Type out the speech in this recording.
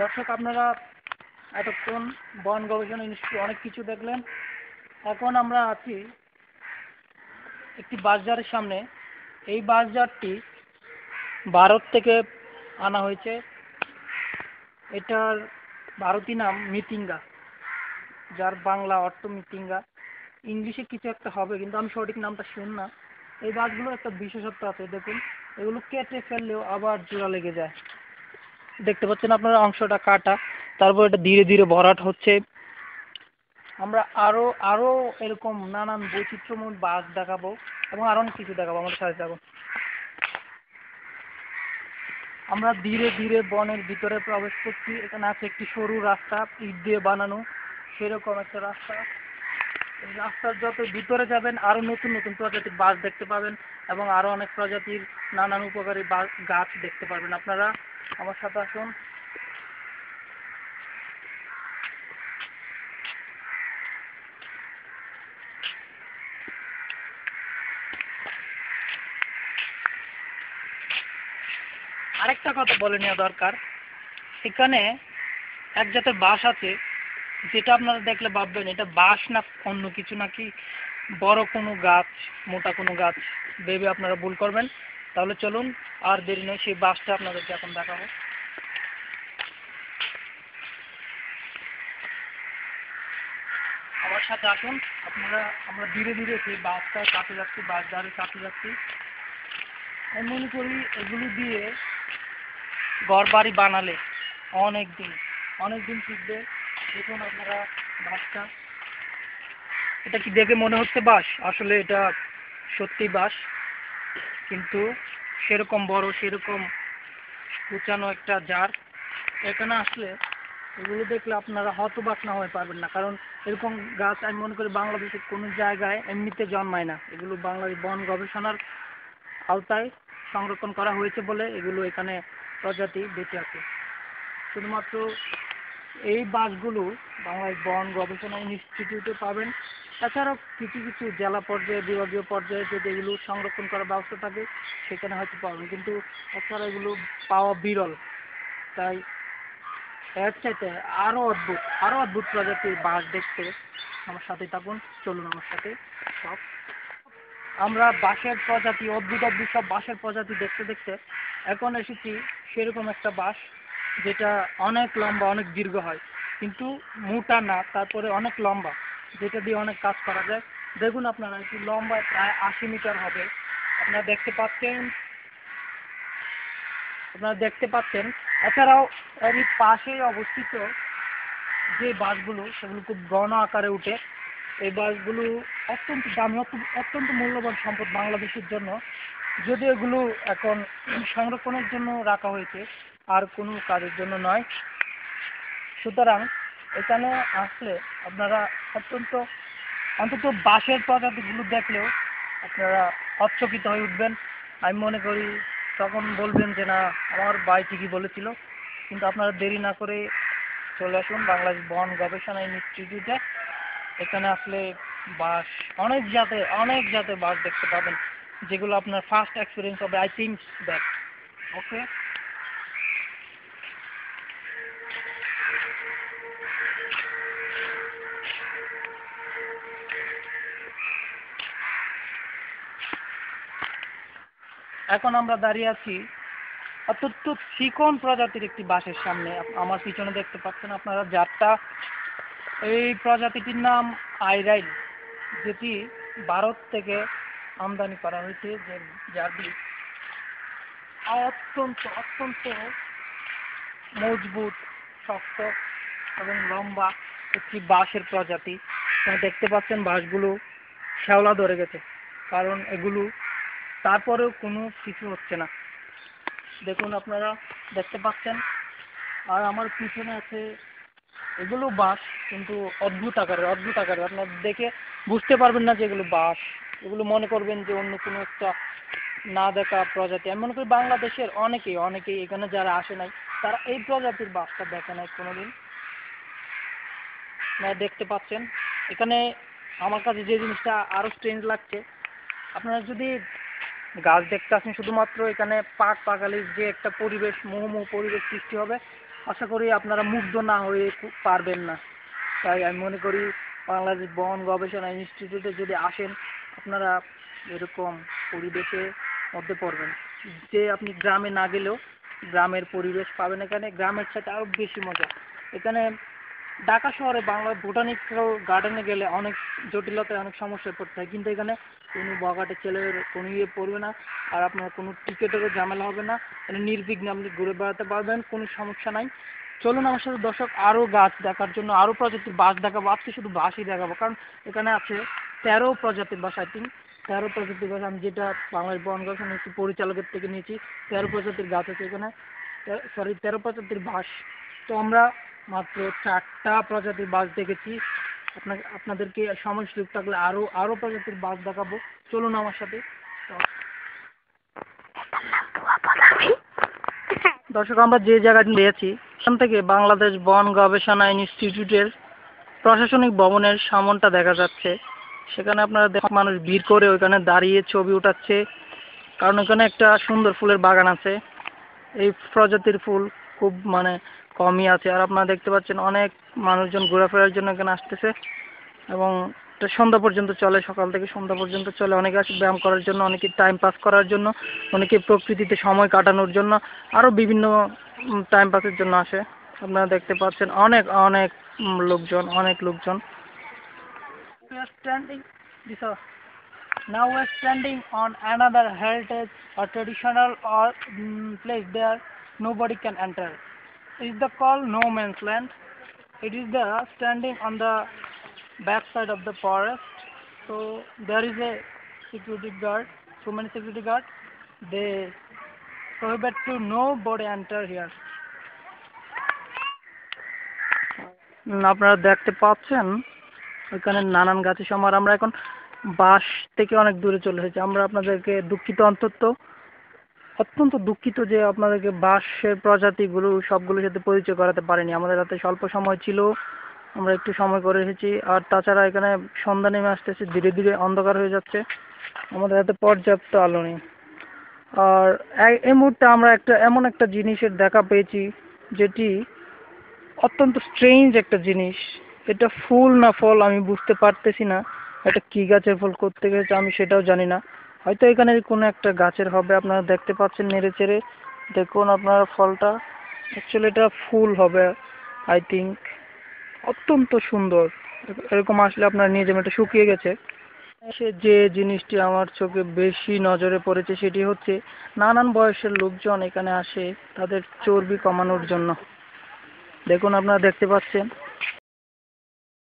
দর্শক, আপনারা এতক্ষণ বন গবেষণা ইনস্টিটিউট অনেক কিছু দেখলেন। এখন আমরা আছি একটি বাসযারের সামনে। এই বাসযারটি ভারত থেকে আনা হয়েছে। এটার ভারতীয় নাম মিতিঙ্গা, যার বাংলা অর্থ মিতিঙ্গা। ইংলিশে কিছু একটা হবে, কিন্তু আমি সঠিক নামটা শুন না। এই বাসগুলোর একটা বিশেষত্ব আছে, দেখুন এগুলো কেটে ফেললেও আবার জোড়া লেগে যায়। দেখতে পাচ্ছেন আপনারা, অংশটা কাটা, তারপর এটা ধীরে ধীরে ভরাট হচ্ছে। আমরা আরো আরো এরকম নানান বৈচিত্র্যময় বাস দেখাবো এবং আরো অনেক কিছু দেখাবো, আমাদের সাথে থাকুন। আমরা ধীরে ধীরে বনের ভিতরে প্রবেশ করছি। এখানে আছে একটি সরু রাস্তা, ইট দিয়ে বানানো, সেরকম একটা রাস্তা। এই রাস্তার যত ভিতরে যাবেন আরো নতুন নতুন প্রজাতির বাস দেখতে পাবেন এবং আরো অনেক প্রজাতির নানান উপকারী গাছ দেখতে পারবেন। আপনারা আমার সাথে আসুন। আরেকটা কথা বলে নেওয়া দরকার, এখানে এক জাতের বাঁশ আছে, যেটা আপনারা দেখলে ভাববেন এটা বাঁশ না অন্য কিছু, নাকি বড় কোনো গাছ, মোটা কোনো গাছ ভেবে আপনারা ভুল করবেন। তাহলে চলুন, আর দেরি নেই, সেই বাঁশটা আপনাদেরকে এখন দেখাবো। আমার সাথে আসুন আপনারা। আমরা ধীরে ধীরে সেই বাঁশটা কাটে যাচ্ছি, বাঁশ ধারে কাটে যাচ্ছি। আমি মনে করি এগুলো দিয়ে ঘর বাড়ি বানালে অনেক দিন অনেক দিন টিকবে। দেখুন আপনারা বাঁশটা, এটা কি দেখে মনে হচ্ছে বাঁশ? আসলে এটা সত্যি বাঁশ, কিন্তু সেরকম বড়, সেরকম কুচানো একটা জার। এখানে আসলে এগুলো দেখলে আপনারা হতবাক না হয়ে পারবেন না, কারণ এরকম গাছ আমি মনে করি বাংলাদেশের কোনো জায়গায় এমনিতে জন্মায় না। এগুলো বাংলাদেশ বন গবেষণার আওতায় সংরক্ষণ করা হয়েছে বলে এগুলো এখানে প্রজাতি বেঁচে আছে। শুধুমাত্র এই বাসগুলো বাংলাদেশ বন গবেষণা ইনস্টিটিউটে পাবেন। তাছাড়াও কিছু কিছু জেলা পর্যায়ে, বিভাগীয় পর্যায়ে যদি এগুলো সংরক্ষণ করার ব্যবস্থা থাকে সেখানে হয়তো পাবেন, কিন্তু এছাড়া এগুলো পাওয়া বিরল। তাই এর চাইতে আরো অদ্ভুত প্রজাতির বাস দেখতে আমার সাথে থাকুন। চলুন আমার সাথে। সব আমরা বাঁশের প্রজাতি, অদ্ভুত অদ্ভুত সব বাঁশের প্রজাতি দেখতে দেখতে এখন এসেছি সেরকম একটা বাঁশ, যেটা অনেক লম্বা, অনেক দীর্ঘ হয়, কিন্তু মোটা না, তারপরে অনেক লম্বা, যেটা দিয়ে অনেক কাজ করা যায়। দেখুন আপনারা, একটু লম্বায় প্রায় 80 মিটার হবে। আপনারা দেখতে পাচ্ছেন, আপনারা দেখতে পাচ্ছেন। এছাড়াও এরই পাশেই অবস্থিত যে বাসগুলো, সেগুলো খুব ঘন আকারে উঠে। এই বাসগুলো অত্যন্ত দামি, অত্যন্ত মূল্যবান সম্পদ বাংলাদেশের জন্য। যদি এগুলো এখন সংরক্ষণের জন্য রাখা হয়েছে, আর কোনো কাজের জন্য নয়। সুতরাং এখানে আসলে আপনারা অত্যন্ত অন্তত বাঁশের প্রজাতিগুলো দেখলেও আপনারা হচ্চকিত হয়ে উঠবেন। আমি মনে করি তখন বলবেন যে না, আমার ভাই ঠিকই বলেছিল। কিন্তু আপনারা দেরি না করে চলে আসুন বাংলাদেশ বন গবেষণা ইনস্টিটিউটে। এখানে আসলে বাস, অনেক জাতের বাস দেখতে পাবেন, যেগুলো আপনার ফার্স্ট এক্সপিরিয়েন্স হবে, আই থিঙ্ক দ্যাট। ওকে। এখন আমরা দাঁড়িয়ে আছি অত্যন্ত চিকন প্রজাতির একটি বাঁশের সামনে। আমার পিছনে দেখতে পাচ্ছেন আপনারা জাতটা, এই প্রজাতিটির নাম আইরাইল, যেটি ভারত থেকে আমদানি করা হয়েছে। যে যার বীজ অত্যন্ত অত্যন্ত মজবুত, শক্ত এবং লম্বা একটি বাঁশের প্রজাতি। আপনারা দেখতে পাচ্ছেন বাঁশগুলো শ্যাওলা ধরে গেছে, কারণ এগুলো তারপরেও কোনো কিছু হচ্ছে না। দেখুন আপনারা দেখতে পাচ্ছেন। আর আমার পিছনে আছে, এগুলো বাঁশ, কিন্তু অদ্ভুত আকারে আপনার দেখে বুঝতে পারবেন না যে এগুলো বাঁশ। এগুলো মনে করবেন যে অন্য কোনো একটা না দেখা প্রজাতি। আমি মনে করি বাংলাদেশের অনেকেই এখানে যারা আসে নাই, তারা এই প্রজাতির বাঁশটা দেখে নাই কোনোদিন। আপনারা দেখতে পাচ্ছেন এখানে। আমার কাছে যে জিনিসটা আরো স্ট্রেঞ্জ লাগছে, আপনারা যদি গাছ দেখতে আসেন, শুধুমাত্র এখানে পাক পাকালির যে একটা পরিবেশ, মুহুর্মুহু পরিবেশ সৃষ্টি হবে, আশা করি আপনারা মুগ্ধ না হয়ে পারবেন না। তাই আমি মনে করি বাংলাদেশ বন গবেষণা ইনস্টিটিউটে যদি আসেন আপনারা এরকম পরিবেশের মধ্যে পড়বেন, যে আপনি গ্রামে না গেলেও গ্রামের পরিবেশ পাবেন এখানে। গ্রামের সাথে আরও বেশি মজা এখানে। ঢাকা শহরে বাংলা বোটানিক্যাল গার্ডেনে গেলে অনেক জটিলতায় অনেক সমস্যায় পড়তে হয়, কিন্তু এখানে কোনো বগাটে ছেলের কোনো ইয়ে পড়বে না, আর আপনার কোনো টিকিটেরও ঝামেলা হবে না। মানে নির্বিঘ্নে আপনি ঘুরে বেড়াতে পারবেন, কোনো সমস্যা নাই। চলুন আমার সাথে দর্শক, আরও গাছ দেখার জন্য আরও প্রজাতির বাস দেখাবো। আজকে শুধু বাসই দেখাবো, কারণ এখানে আছে 13 প্রজাতির বাস। আই থিঙ্ক 13 প্রজাতির গাছ, আমি যেটা বাংলাদেশ বন গবেষণা একটি পরিচালকের থেকে নিয়েছি। 13 প্রজাতির গাছ আছে এখানে, সরি 13 প্রজাতির বাস। তো আমরা মাত্র 4টা প্রজাতির বাস দেখেছি। আপনাদেরকে সময় সুযোগ থাকলে আরও প্রজাতির বাস দেখাবো। চলুন আমার সাথে। দর্শক, আমরা যে জায়গায় পেয়েছি সেখান থেকে বাংলাদেশ বন গবেষণা ইনস্টিটিউটের প্রশাসনিক ভবনের সামনটা দেখা যাচ্ছে। সেখানে আপনারা দেখুন মানুষ ভিড় করে ওইখানে দাঁড়িয়ে ছবি উঠাচ্ছে, কারণ ওখানে একটা সুন্দর ফুলের বাগান আছে। এই প্রজাতির ফুল খুব কমই আছে, আর আপনারা দেখতে পাচ্ছেন অনেক মানুষজন ঘোরাফেরার জন্য এখানে আসতেছে, এবং এটা সন্ধ্যা পর্যন্ত চলে, সকাল থেকে সন্ধ্যা পর্যন্ত চলে। অনেকে আসে ব্যায়াম করার জন্য, অনেকে টাইম পাস করার জন্য, অনেকে প্রকৃতিতে সময় কাটানোর জন্য, আরও বিভিন্ন টাইম পাসের জন্য আসে। আপনারা দেখতে পাচ্ছেন অনেক অনেক লোকজন। We are standing now we are standing on another heritage or traditional or place there nobody can enter. It is the called no man's land. It is the standing on the back side of the forest. So there is a security guard, so many security guard. They prohibit to nobody enter here. আপনারা দেখতে পাচ্ছেন ওইখানে নানান গাছের সমাহার। আমরা এখন বাস থেকে অনেক দূরে চলে এসেছি। আমরা আপনাদেরকে অত্যন্ত দুঃখিত যে আপনাদেরকে বাঁশের প্রজাতিগুলো সবগুলোর সাথে পরিচয় করাতে পারিনি। আমাদের হাতে স্বল্প সময় ছিল, আমরা একটু সময় করে এসেছি। আর তাছাড়া এখানে সন্ধ্যা নেমে আসতেছে, ধীরে ধীরে অন্ধকার হয়ে যাচ্ছে, আমাদের হাতে পর্যাপ্ত আলো নেই। আর এই মুহূর্তে আমরা এমন একটা জিনিসের দেখা পেয়েছি যেটি অত্যন্ত স্ট্রেঞ্জ একটা জিনিস। এটা ফুল না ফল আমি বুঝতে পারতেছি না। এটা কি গাছের ফল, করতে গেছে আমি সেটাও জানি না। হয়তো এখানে কোনো একটা গাছের হবে। আপনারা দেখতে পাচ্ছেন নেড়ে চেড়ে, দেখুন আপনারা ফলটা। অ্যাকচুয়ালি এটা ফুল হবে আই থিঙ্ক। অত্যন্ত সুন্দর, এরকম আসলে আপনারা নিয়ে যাবেন। এটা শুকিয়ে গেছে। যে জিনিসটি আমার চোখে বেশি নজরে পড়েছে সেটি হচ্ছে নানান বয়সের লোকজন এখানে আসে তাদের চর্বি কমানোর জন্য। দেখুন আপনারা দেখতে পাচ্ছেন